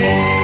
เ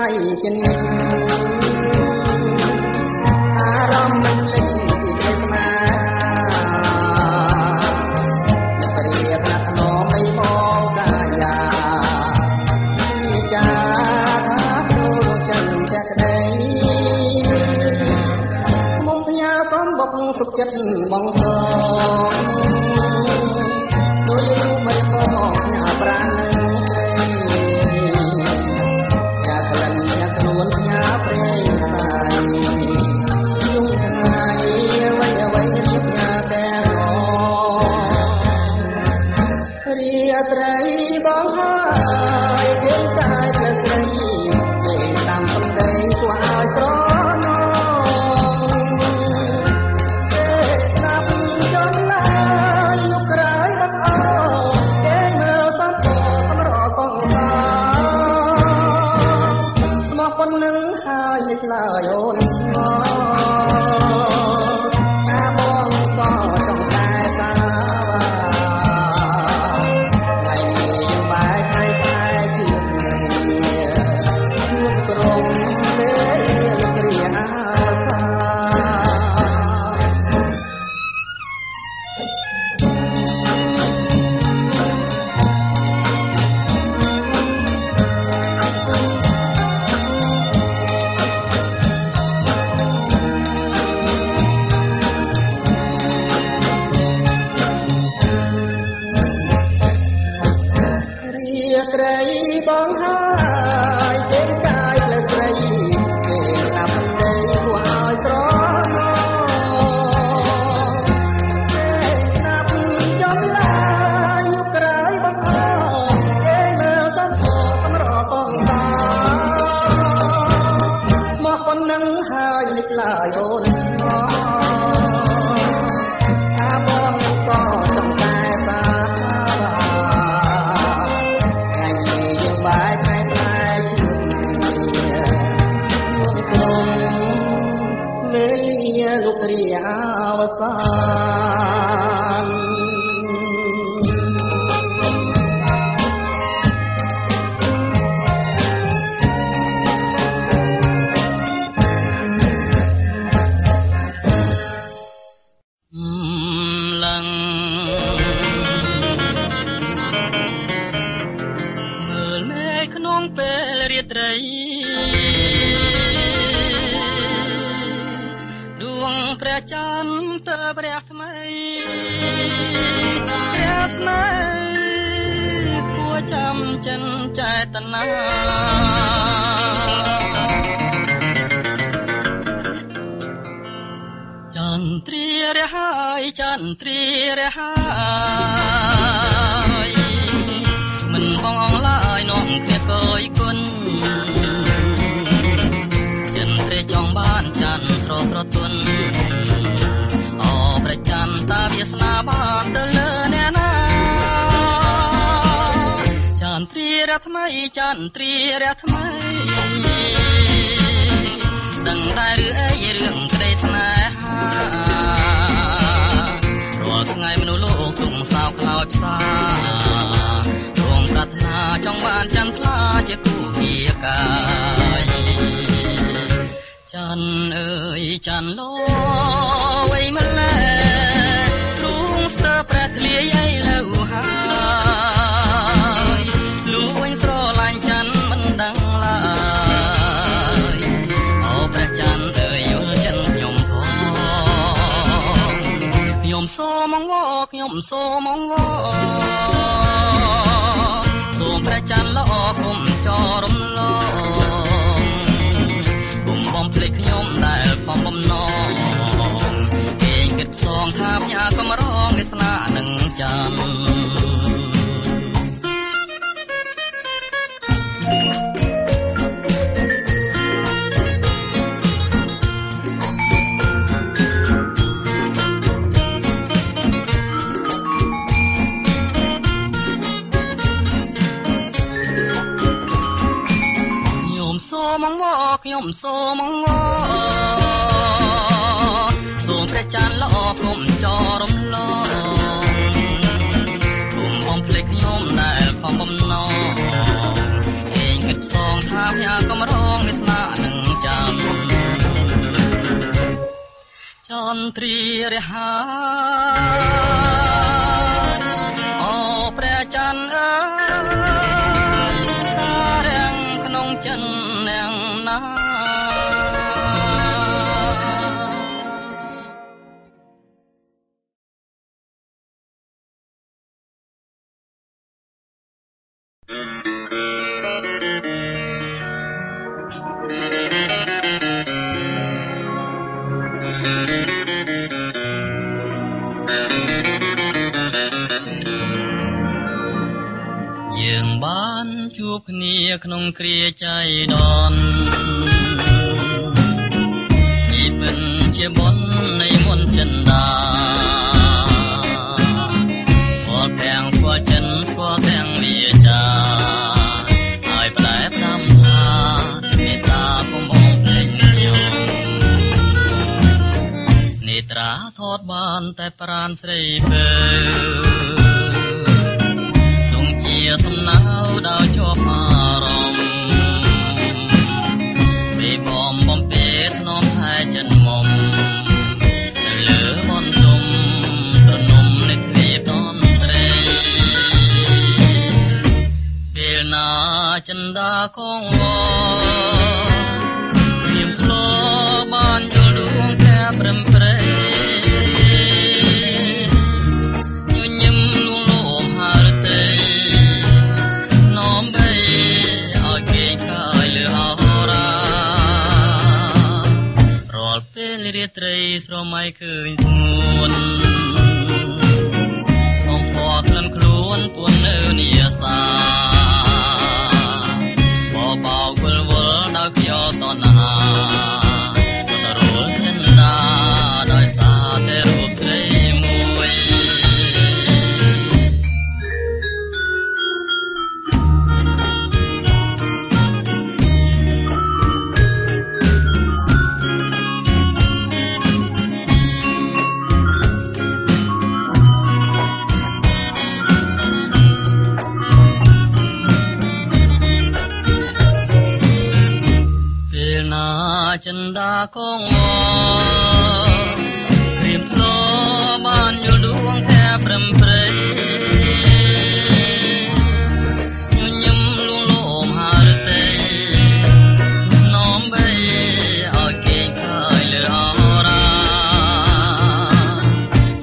ជានិច្ចអារម្មណ៍មិនលេចពីទេសនាព្រាបណោមអីមកកាយាវិចាថាព្រោះចិនតែក្តីមុំផ្ញើសំបុកសុខចិត្តបងតដោយរូបមិនបងញ៉ាប្រាណត្រីបងហើយគេកាយផ្លែស្រីគេតាមសំដីគួរឲ្យស្រណោគេស្ដាប់ចន្លាយុគក្រោយបាត់អស់គេមើលសត្វសម្រសងសាស្មោះប៉ុណ្ណឹងហើយនេះឡើយអូនឆ្ងល់ត្រីបងហើយគេកាយផ្លែស្រីគេតាមសំដីគួរឲ្យស្រណោគេស្ដាប់ចន្លាយុគក្រោយបាត់អស់គេមើលសត្វសម្រសងសាមកប៉ុណ្ណឹងហើយនេះឡើយអូនឆ្ងល់ថាបងក៏ចង់តែសាលោករីអវសានឡើងមើលមេឃក្នុងពេលរាត្រីព្រះច័ន្ទទៅព្រះថ្មីព្រះស្នេហ៍គួរចាំចិនចេតនាចន្ទ្រារហើយចន្ទ្រារហើយមិនបងឡើយនាំគ្នាកយគុណចន្ទ្រាចង់បានច័ន្ទស្រស់ស្រទន់ព្រះច័ន្ទតាវាសនាបានទៅលើអ្នកណាចន្ទ្រារថ្មីចន្ទ្រារថ្មីដឹងដែរឬអីរឿងក្តីស្នេហារាល់ថ្ងៃមនុស្សលោកទុំសោកខ្លោចផ្សារងប្រាថ្នាចង់បានចន្ទថ្លាជាគូភាកាយច័ន្ទអើយច័ន្ទលោវៃម្ល៉េះទ្រូងស្ទើព្រះធ្លាយអីលើហើយលួញស្រឡាញ់ច័ន្ទមិនដឹងឡើយអូព្រះច័ន្ទអើយយល់ចិនខ្ញុំផងខ្ញុំសូមអង្វរខ្ញុំសូមអង្វរសូមព្រះច័ន្ទល្អគុំចោរំលងបំភ្លេចខ្ញុំដែលបំបំណងគេគិតផ្សងថាផ្ញើកំរងវាសនានឹងច័ន្ទខ្ញុំសូមអង្វរខ្ញុំសូមអង្វរសូមព្រះច័ន្ទល្អគុំចោរំលងគុំបំភ្លេចខ្ញុំដែលខំបំណងគេគិតផ្សងថាផ្ញើកំរង ទ្រារហាអូព្រះច័ន្ទអើយតារាំងក្នុងចិននាងណាយើងបានជួបគ្នាក្នុងគ្រាចៃដន្យជីវិតជាបុណ្យនៃមន្តចិន្តាស្គាល់ប្រាំងស្គាល់ចិនស្គាល់ទាំងវាចាហើយផ្លែផ្ដាំថាមេត្តាពុំបងភ្លេចខ្ញុំនេត្រាថតបានតែប្រានស្រីពើសំណៅដល់ជាប់អារម្មណ៍ពេលបំពេធ្នមថែចិនមុំទៅលើបនទុំប្រនំនៃទ្វីបតន្ត្រីពេលណាចិន្តាកងវព្រាមធ្លោបានយល់ដួងតែព្រមព្រៃរាត្រីស្រមៃឃើញស្ងួនសំផស្សក្លិនខ្លួនពួននៅនីសាបបោគល់វល់ដល់ខ្យល់តណ្ហាទៅរលចិន្តាដោយសារតែរូបស្រីមួយចិន្តាកងព្រាមធ្លោបានយល់ដួងតែព្រមព្រៃញញឹមលួងលោមហារតីនោមបីឲ្យគេខាយលើអរា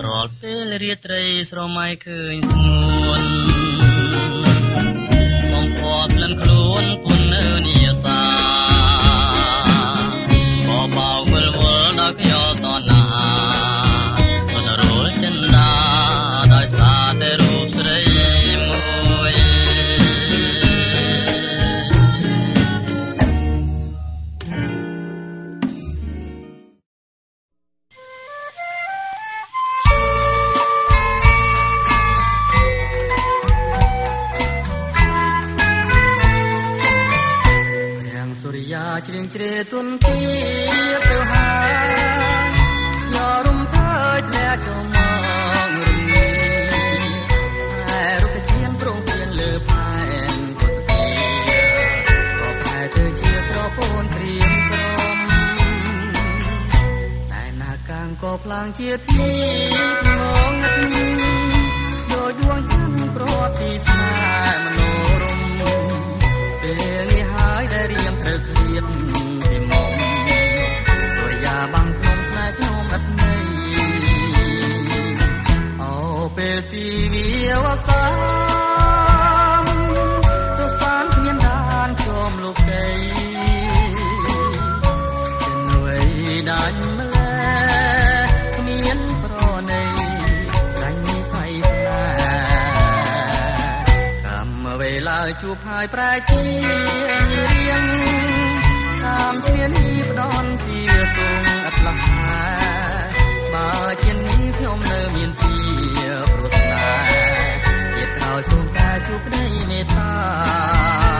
រាល់ពេលរាត្រីស្រមៃឃើញស្ងួនសំផស្សក្លិនខ្លួនពុននៅនីសាបោវល់វល់ដល់ខ្យល់តណ្ហាទៅរលចិន្តាដោយសារតែរូបស្រីមួយរាំងសូរិយាជ្រៀងជ្រេទុនទីទៅហើយញ័ររំភើយធ្លាក់ចូលមករំលីតែរុក្ខជាតិប្រងព្រៀនលើផែនក៏ស្គីក៏ផែទៅជាស្រពោនព្រៀងក្រមតែណាកាំងក៏ផ្លាំងជាទីងងឹតដោយដួងច័ន្ទប្រត់ពីស្នេហ៍មនោរម្យពេលនេះហើយដែលរៀមត្រូវឃ្លាតពីមុំសូរិយាបាំងក្នុងស្នេហ៍ខ្ញុំអត់ន័យអូពេលទីវាវសាទៅសានគ្មានដានជាប់លោកីជំនួយដាច់ម្លែគ្មានប្រណីដាច់និស័យស្នេហ៍កម្មវេលាជួបហើយប្រែជារៀងតាមឈ្នានីផ្ដន់ជាទងអត់លះបើជានេះខ្ញុំនៅមានទីព្រោះស្នេហ៍ទៀតក្រោយសូមតែជួបក្តីមេត្តា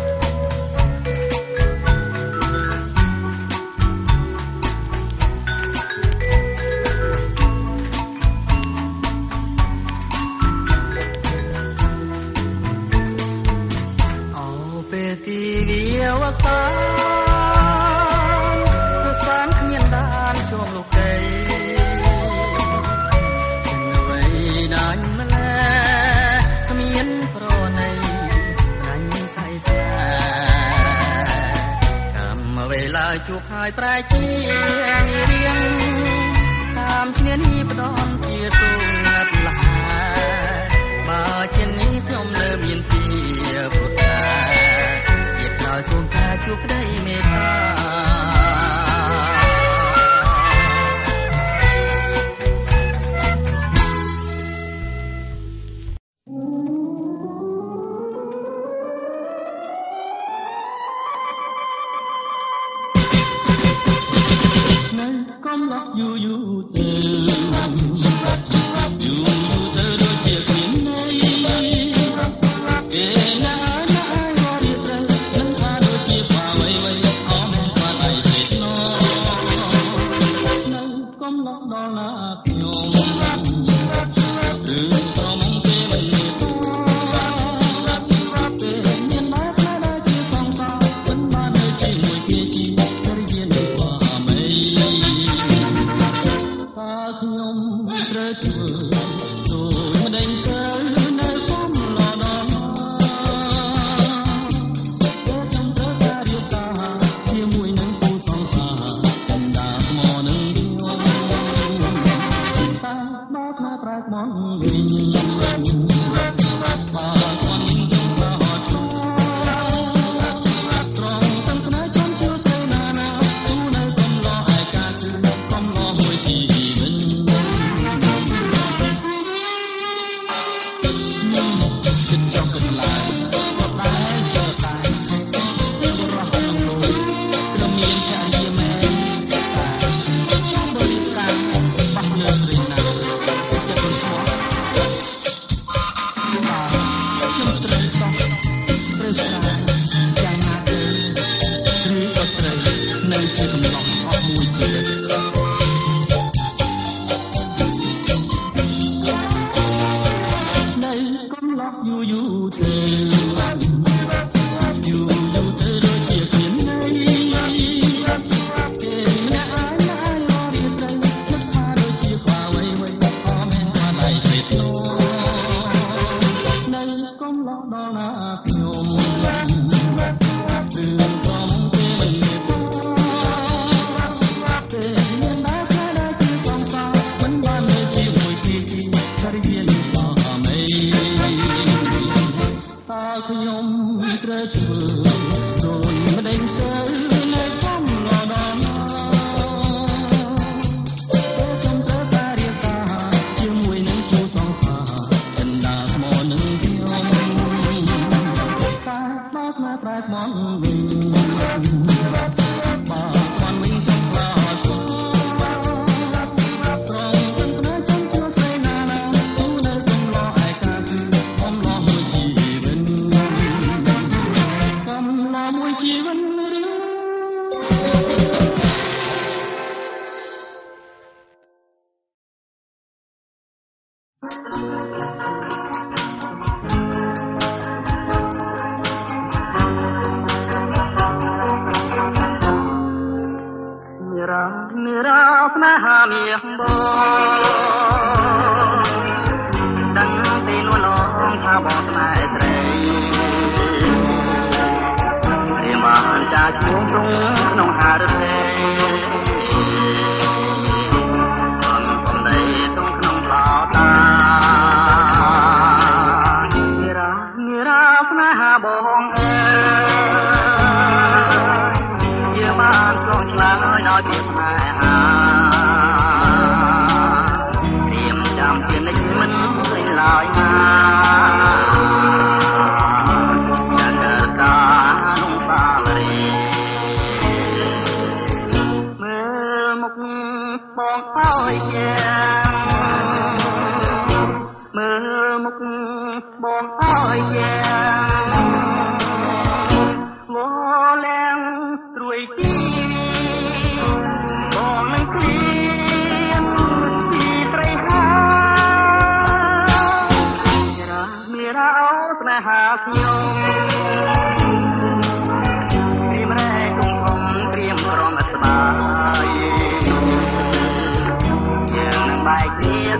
គ ជួបហើយប្រែជានារៀងតាមឈ្នានីផ្ដន់ជាទូងាត់លះបើជានេះខ្ញុំនៅមានពីប្រសាជាក្រោយសូមតែជួបក្តីមេត្តា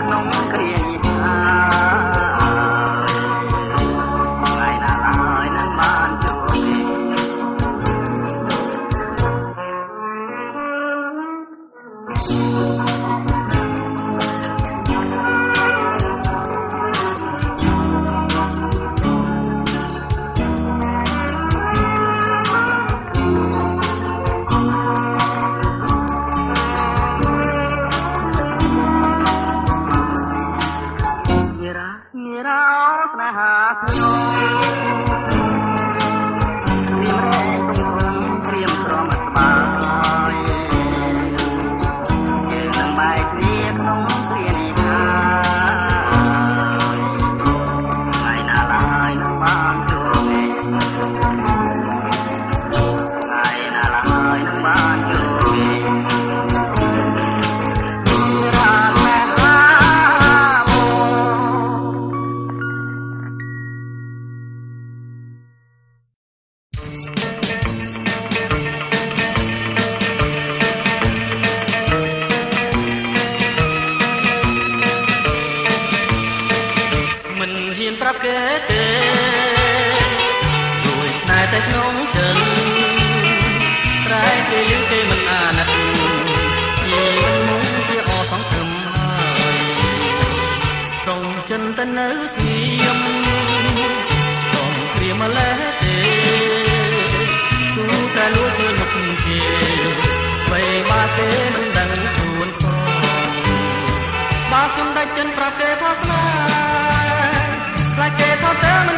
ក្នុងគ្រា Chân pra kê thoa sna, pra kê thoa tơ